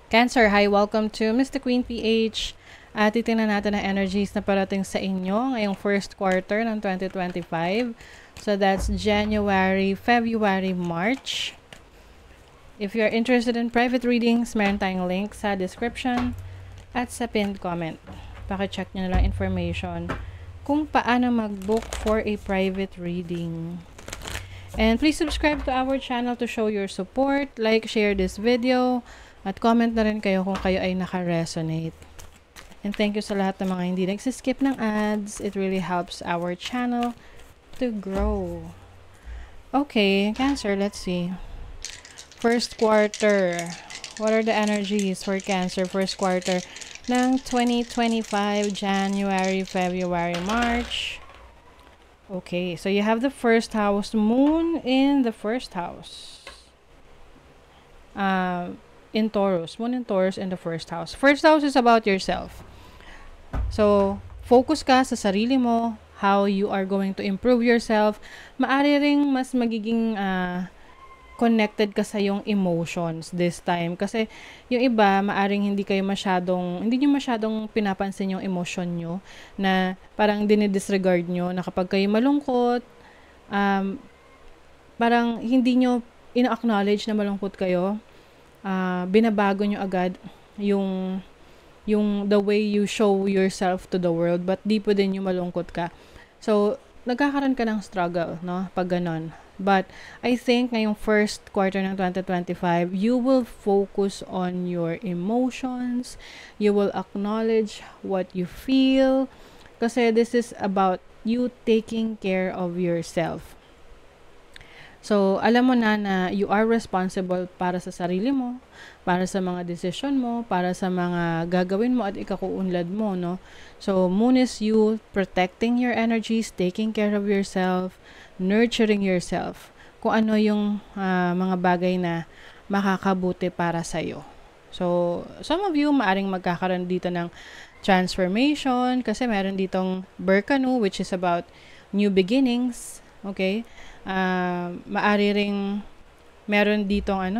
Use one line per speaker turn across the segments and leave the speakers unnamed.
Cancer, hi, welcome to Mr. Queen PH. At titingnan natin ang energies na parating sa inyo ngayong first quarter ng 2025. So that's January, February, March. If you're interested in private readings, meron tayong link sa description at sa pinned comment. Pakicheck nyo na lang information kung paano mag-book for a private reading. And please subscribe to our channel to show your support, like, share this video, at comment na rin kayo kung kayo ay naka-resonate. And thank you sa lahat ng mga hindi nagsiskip ng ads. It really helps our channel to grow. Okay, Cancer, let's see. First quarter. What are the energies for Cancer first quarter ng 2025, January, February, March? Okay, so you have the first house, moon in the first house. In Taurus, moon in Taurus in the first house. First house is about yourself. So, focus ka sa sarili mo, how you are going to improve yourself. Maari ring mas magiging connected ka sa yung emotions this time. Kasi yung iba, maaring hindi nyo masyadong pinapansin yung emotion nyo na parang dinidisregard nyo na kapag kayo malungkot, parang hindi nyo ina-acknowledge na malungkot kayo. Binabago nyo agad yung the way you show yourself to the world, but di pa din yung malungkot ka. So, nagkakaroon ka ng struggle, no? Pag ganon. But, I think ngayong first quarter ng 2025, you will focus on your emotions, you will acknowledge what you feel, kasi this is about you taking care of yourself. So, alam mo na you are responsible para sa sarili mo, para sa mga decision mo, para sa mga gagawin mo at ikakuunlad mo, no? So, moon is you protecting your energies, taking care of yourself, nurturing yourself. Kung ano yung mga bagay na makakabuti para sa'yo. So, some of you maaring magkakaroon dito ng transformation kasi meron ditong Berkanu, which is about new beginnings. Okay? Maari ring meron ditong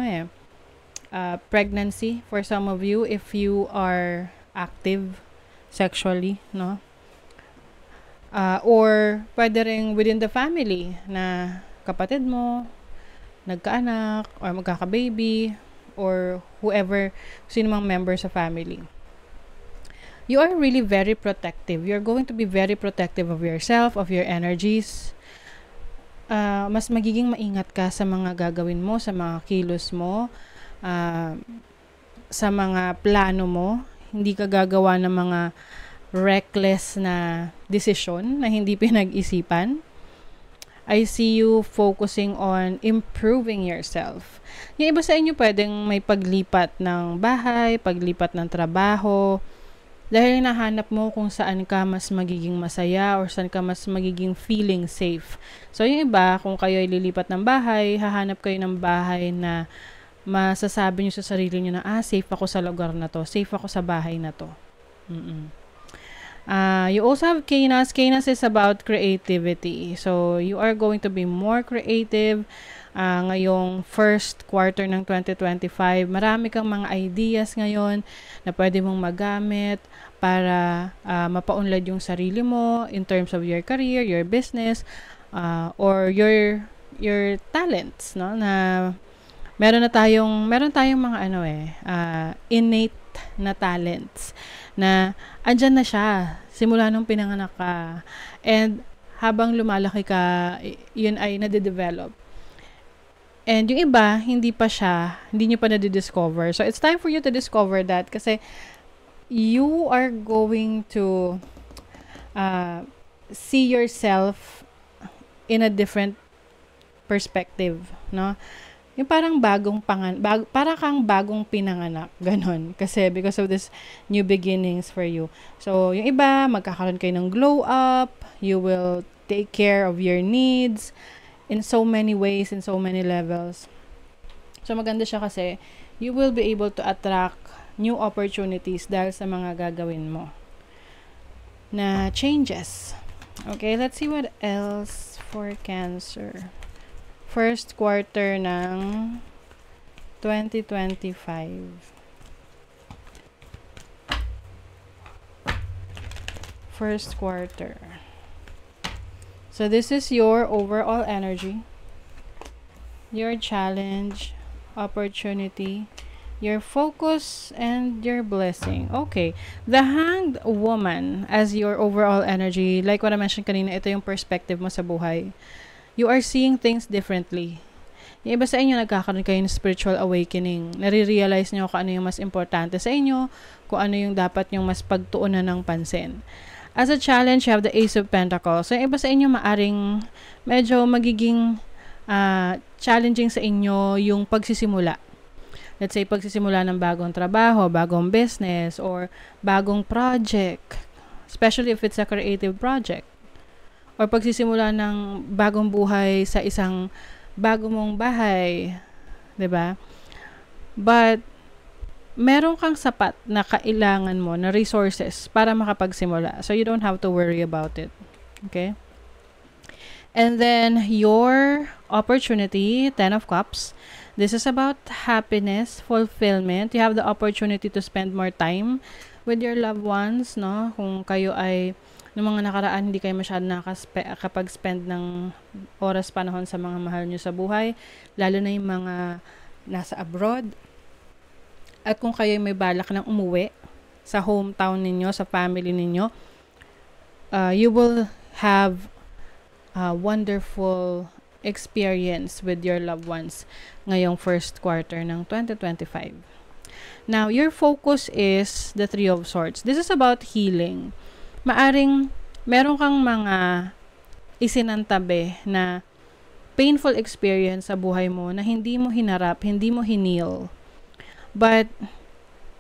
pregnancy for some of you if you are active sexually, no? Or pwede ring within the family na kapatid mo nagkaanak or magkaka-baby or whoever, sino mang member sa family. You are really very protective. You're going to be very protective of yourself, of your energies. Mas magiging maingat ka sa mga gagawin mo, sa mga kilos mo, sa mga plano mo. Hindi ka gagawa ng mga reckless na desisyon na hindi pinag-isipan. I see you focusing on improving yourself. Yung iba sa inyo pwedeng may paglipat ng bahay, paglipat ng trabaho, dahil nahanap mo kung saan ka mas magiging masaya or saan ka mas magiging feeling safe. So, yung iba, kung kayo ay lilipat ng bahay, hahanap kayo ng bahay na masasabi nyo sa sarili nyo na, safe ako sa lugar na to, safe ako sa bahay na to. You also have Canas. Canas is about creativity. So, you are going to be more creative ngayong first quarter ng 2025. Marami kang mga ideas ngayon na pwede mong magamit para mapaunlad yung sarili mo in terms of your career, your business, or your talents, no? Na meron tayong mga innate na talents na andyan na siya simula nung pinanganak ka, and habang lumalaki ka, yun ay nade-develop. And yung iba, hindi nyo pa nade-discover. So, it's time for you to discover that kasi you are going to see yourself in a different perspective, no? Yung parang para kang bagong pinanganak, ganon. Kasi because of this new beginnings for you. So, yung iba, magkakaroon kayo ng glow up, you will take care of your needs in so many ways, in so many levels. So, maganda siya kasi you will be able to attract new opportunities dahil sa mga gagawin mo na changes. Okay, let's see what else for Cancer. First quarter ng 2025. first quarter. So this is your overall energy, your challenge, opportunity, your focus, and your blessing. Okay. The Hanged Woman as your overall energy, like what I mentioned kanina, ito yung perspective mo sa buhay. You are seeing things differently. Yung iba sa inyo, nagkakaroon kayo ng spiritual awakening. Nare-realize nyo kung ano yung mas importante sa inyo, kung ano yung dapat yung mas pagtuunan ng pansin. As a challenge, you have the Ace of Pentacles. So, yung iba sa inyo, maaring medyo magiging challenging sa inyo yung pagsisimula. Let's say, pagsisimula ng bagong trabaho, bagong business, or bagong project. Especially if it's a creative project. Or pagsisimula ng bagong buhay sa isang bago mong bahay. 'Di ba? But, meron kang sapat na kailangan mo na resources para makapagsimula. So, you don't have to worry about it. Okay? And then, your opportunity, 10 of Cups. This is about happiness, fulfillment. You have the opportunity to spend more time with your loved ones, no? Kung kayo ay, noong mga nakaraan, hindi kayo masyadong nakapag-spend ng oras, panahon sa mga mahal nyo sa buhay, lalo na yung mga nasa abroad. At kung kayo may balak ng umuwi sa hometown ninyo, sa family ninyo, you will have a wonderful experience with your loved ones ngayong first quarter ng 2025. Now, your focus is the Three of Swords. This is about healing. Maaring meron kang mga isinantabi na painful experience sa buhay mo na hindi mo hinarap, hindi mo hinil. But,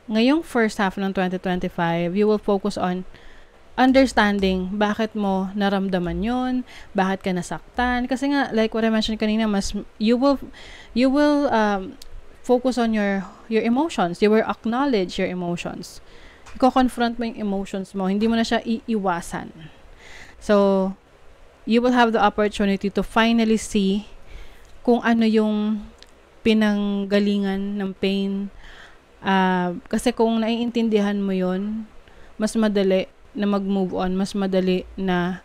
ngayong first half ng 2025, you will focus on understanding bakit mo naramdaman yon, bakit ka nasaktan. Kasi nga, like what I mentioned kanina, you will focus on your emotions. You will acknowledge your emotions. Iko-confront mo yung emotions mo. Hindi mo na siya iiwasan. So, you will have the opportunity to finally see kung ano yung pinanggalingan ng pain. Kasi kung naiintindihan mo yon, mas madali na mag-move on, mas madali na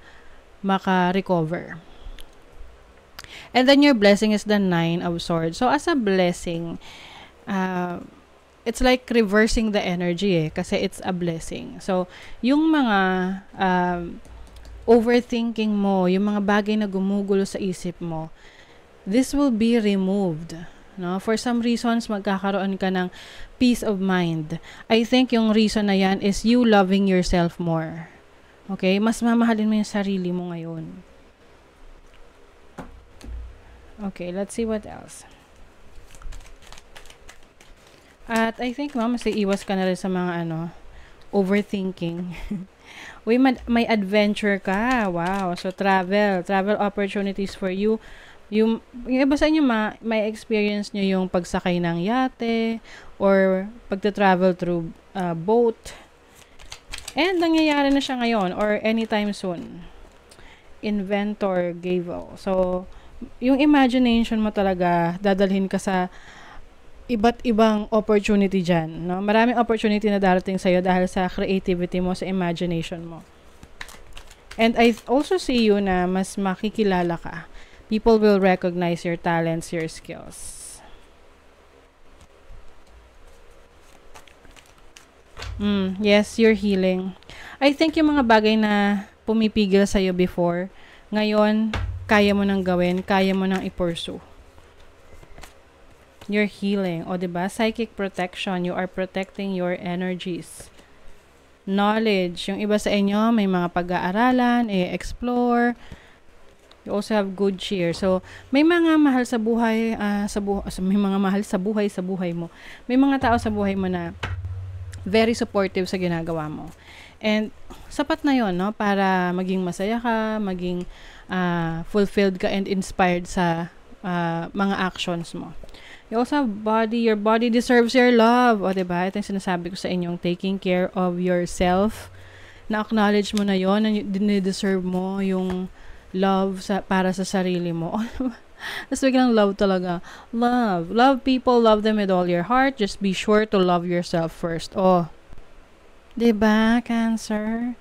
maka-recover. And then your blessing is the Nine of Swords. So, as a blessing, it's like reversing the energy kasi it's a blessing. So, yung mga overthinking mo, yung mga bagay na gumugulo sa isip mo, this will be removed. No? For some reasons, magkakaroon ka ng peace of mind. I think yung reason na yan is you loving yourself more. Okay? Mas mamahalin mo yung sarili mo ngayon. Okay, let's see what else. At I think, mas iiwas ka na rin sa mga overthinking. Uy, may adventure ka. Wow. So, travel opportunities for you. Yung iba sa inyo, may experience nyo yung pagsakay ng yate or pagta-travel through boat. And nangyayari na siya ngayon or anytime soon. Inventor Gavel. So, yung imagination mo talaga, dadalhin ka sa iba't ibang opportunity dyan. No? Maraming opportunity na darating sa'yo dahil sa creativity mo, sa imagination mo. And I also see you na mas makikilala ka. People will recognize your talents, your skills. Yes, you're healing. I think yung mga bagay na pumipigil sa'yo before, ngayon, kaya mo nang gawin, kaya mo nang i-pursue. You're healing. O, diba? Psychic protection. You are protecting your energies. Knowledge. Yung iba sa inyo, may mga pag-aaralan, explore. You also have good cheer. So, may mga mahal sa buhay, may mga mahal sa buhay mo. May mga tao sa buhay mo na very supportive sa ginagawa mo. And, sapat na yon, no? Para maging masaya ka, maging fulfilled ka and inspired sa mga actions mo. You also have body. Your body deserves your love. O, diba? Ito yung sinasabi ko sa inyong taking care of yourself. Na-acknowledge mo na yon, na dinideserve mo yung love para sa sarili mo. Tapos biglang love talaga. Love. Love people. Love them with all your heart. Just be sure to love yourself first. Oh. Diba, Cancer?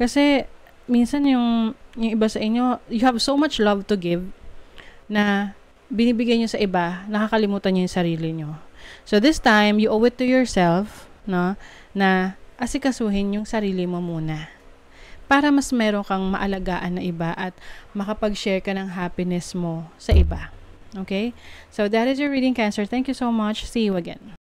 Kasi, minsan yung iba sa inyo, you have so much love to give na binibigay nyo sa iba, nakakalimutan nyo yung sarili nyo. So, this time, you owe it to yourself, no, na asikasuhin yung sarili mo muna. Para mas meron kang maalagaan na iba at makapag-share ka ng happiness mo sa iba. Okay? So, that is your reading, Cancer. Thank you so much. See you again.